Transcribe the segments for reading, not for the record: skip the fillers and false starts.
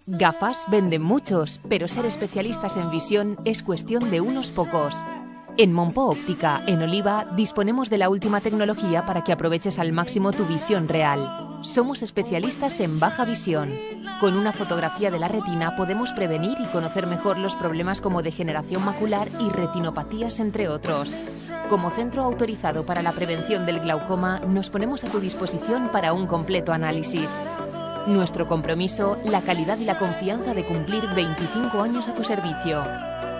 Gafas venden muchos, pero ser especialistas en visión es cuestión de unos pocos. En Monpó Óptica, en Oliva, disponemos de la última tecnología para que aproveches al máximo tu visión real. Somos especialistas en baja visión. Con una fotografía de la retina podemos prevenir y conocer mejor los problemas como degeneración macular y retinopatías, entre otros. Como centro autorizado para la prevención del glaucoma, nos ponemos a tu disposición para un completo análisis. Nuestro compromiso, la calidad y la confianza de cumplir 25 años a tu servicio.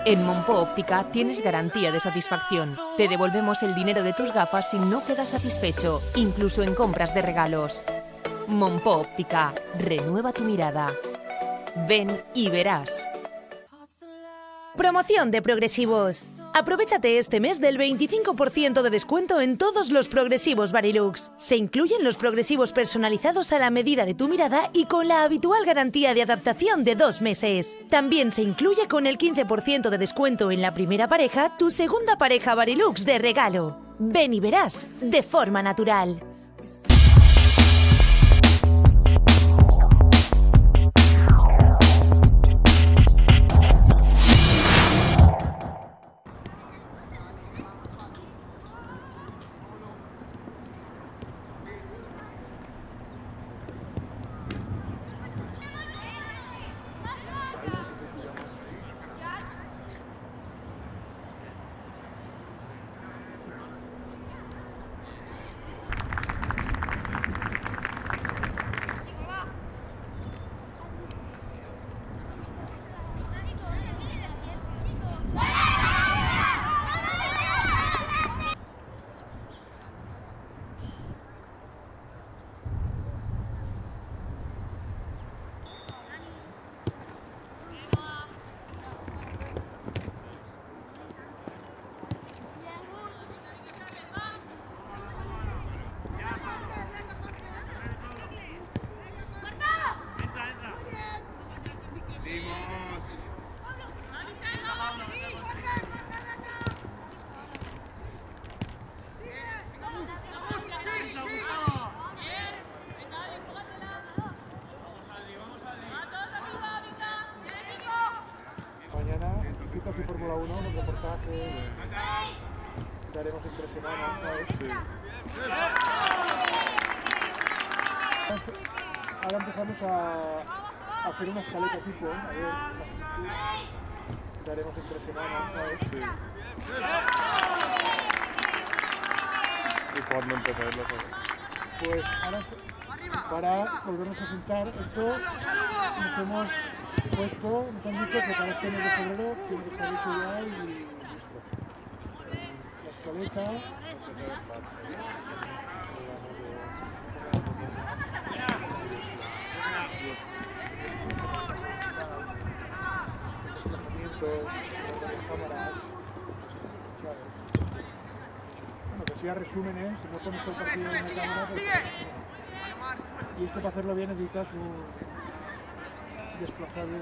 En Monpó Óptica tienes garantía de satisfacción. Te devolvemos el dinero de tus gafas si no quedas satisfecho, incluso en compras de regalos. Monpó Óptica, renueva tu mirada. Ven y verás. Promoción de progresivos. Aprovechate este mes del 25% de descuento en todos los progresivos Varilux. Se incluyen los progresivos personalizados a la medida de tu mirada y con la habitual garantía de adaptación de 2 meses. También se incluye con el 15% de descuento en la primera pareja tu segunda pareja Varilux de regalo. Ven y verás de forma natural. Aquí Fórmula 1, los reportajes que haremos en 3 semanas, ¿sabes? Sí. Ahora empezamos a hacer una escaleta tipo, a ver la estructura que haremos en 3 semanas, ¿sabes? Sí. ¿Y cuándo empezarlo? Pues ahora, para volvernos a sentar, esto nos hemos puesto, nos han dicho que para este mes de febrero tiene que estar hecho ya y listo. La escaleta. Bueno, que sea resúmenes, si no pones todo el partido en la cámara, pues, y esto para hacerlo bien necesitas un desplazable.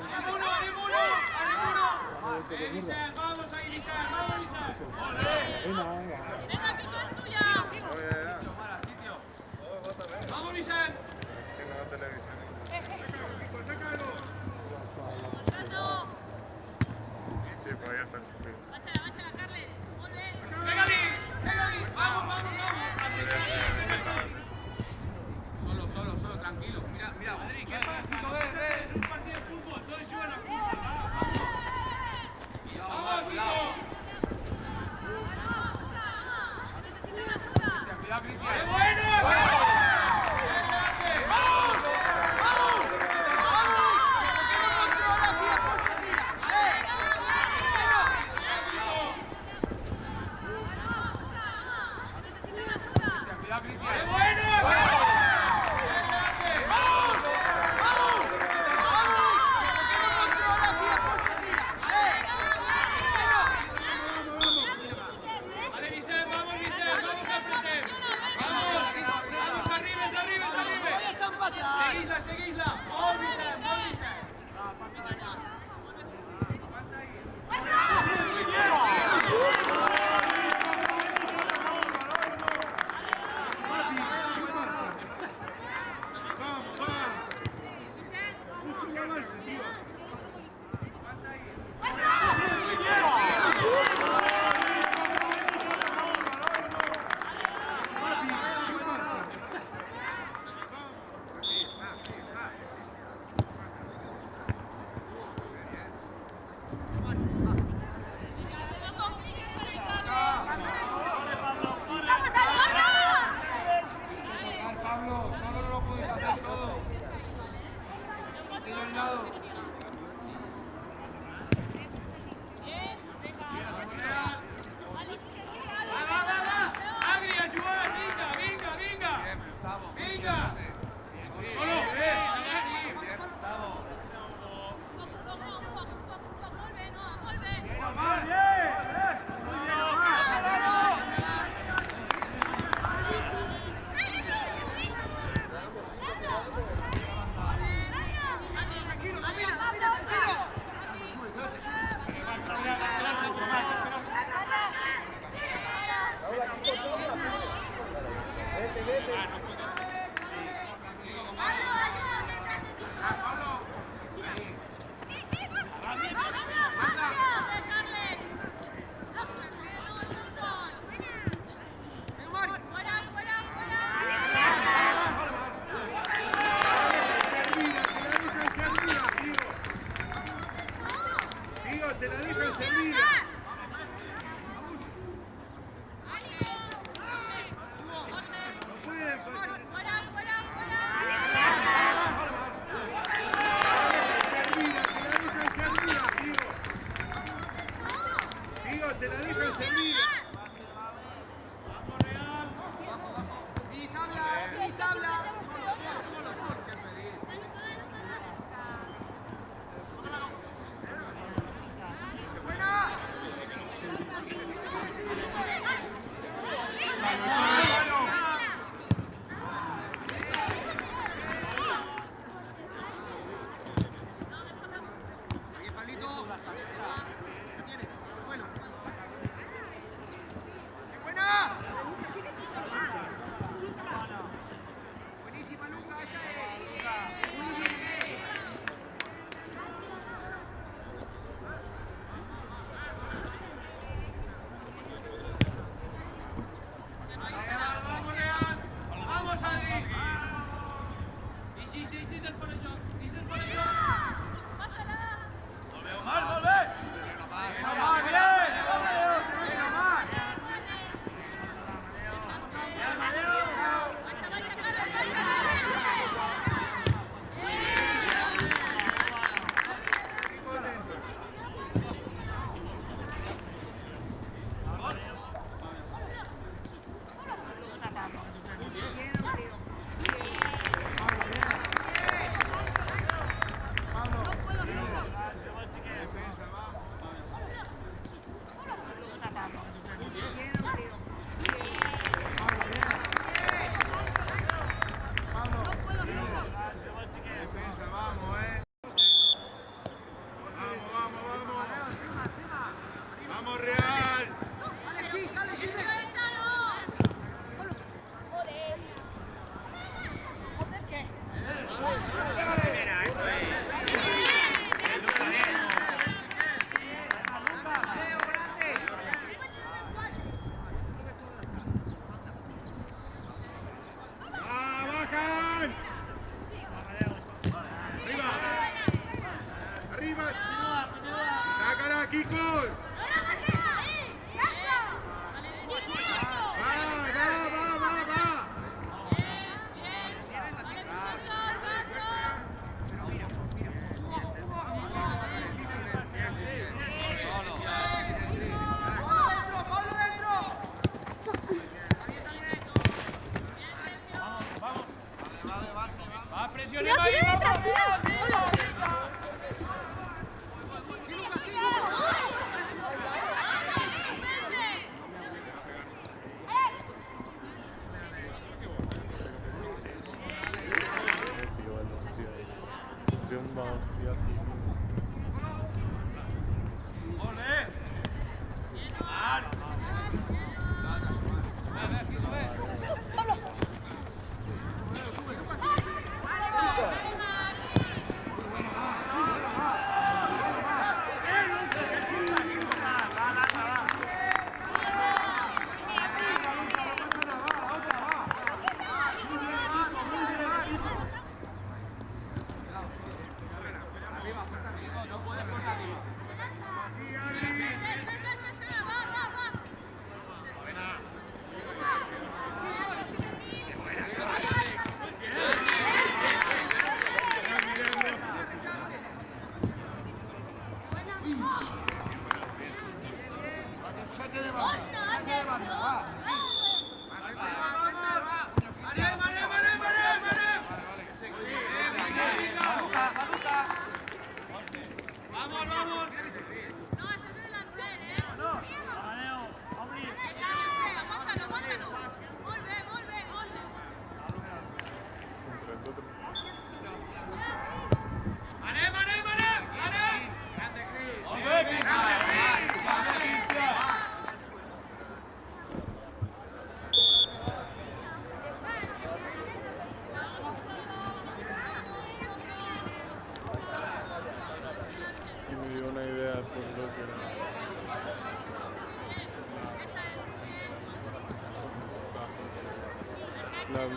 ¡Vamos, Michel! Sí, pero ya está. Solo, tranquilo. Mira, Madrid, ¿qué pasito es un partido de fútbol? Todos juegan a fútbol. ¡Vamos, Cuidado, Cristian. ¡Qué bueno!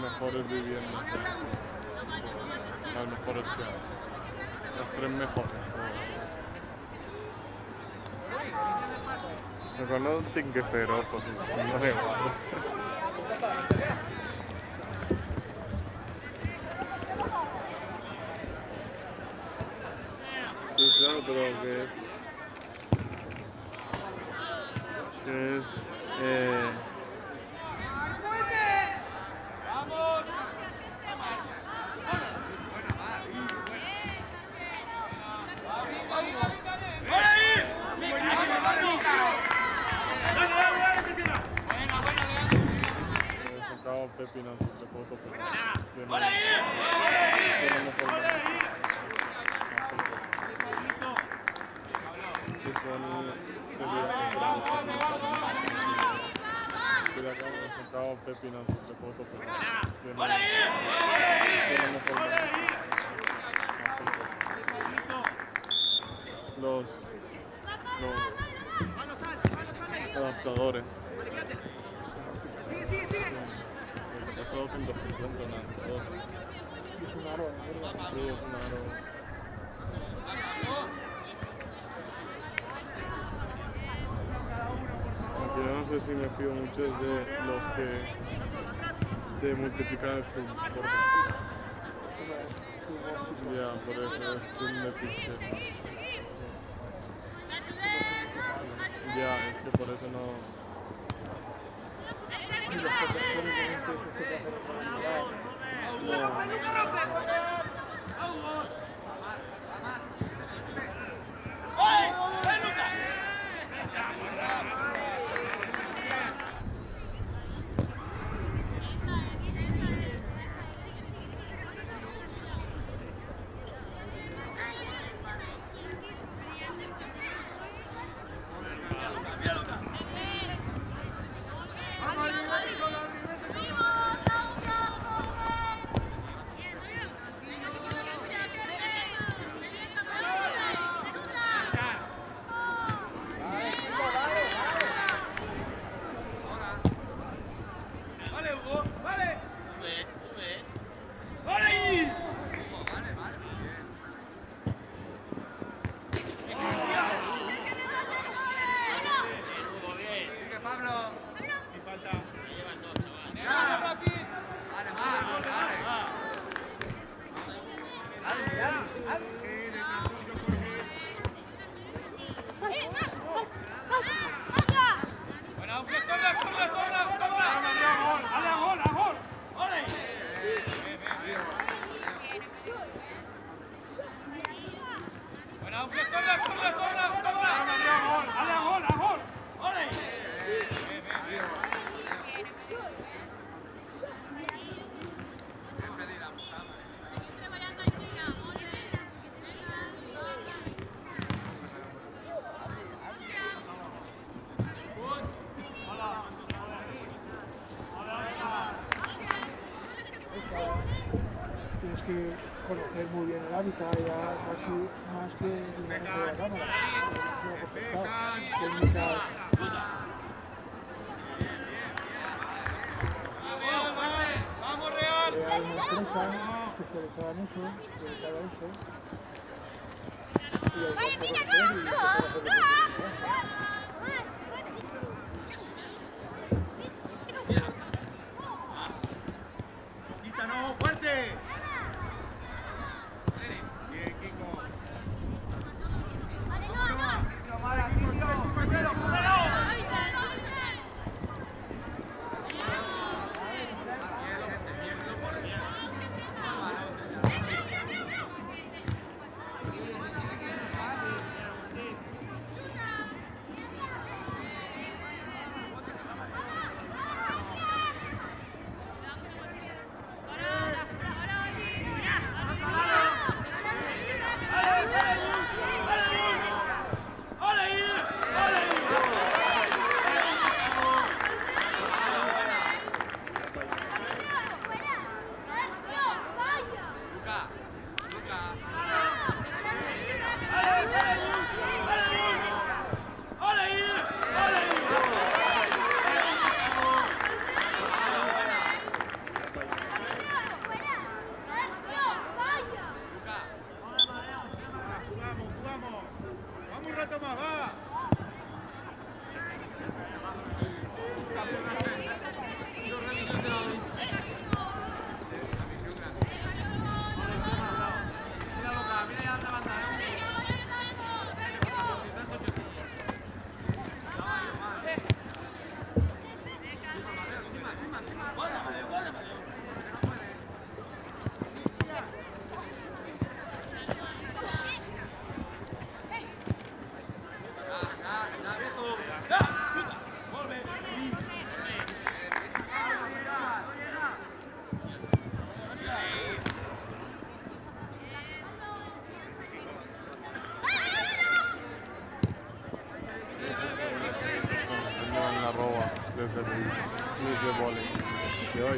mejores viviendas, las mejores que hay, las 3 mejores. Recuerdo un tinque feroz, pues, no me guardo. Sí, claro, pero que es sacaba pepinazo de foto, pero que no que son sacaba pepinazo de foto, pero que no los adaptadores. Cuesta 250 un adaptador. Es un aro, ¿verdad? Sí, es un aro. Aunque yo no sé si me fío mucho de los que te multiplican el zoom. Ya, por eso es zoom de pixel. Ya, es que por eso no. Y los protectores de lentes esos que te hacen para mirar. Tienes que conocer muy bien el hábitat, ya casi más que el movimiento de la cámara. Técnicas. ¡Vamos, Real! Hay una empresa especializada en eso, dedicada a eso. Y hay que conocer y empezar a hacer lo que ¡Quítano, fuerte! Bien, Kiko. rato más, va. La roba desde el vóley. Se va,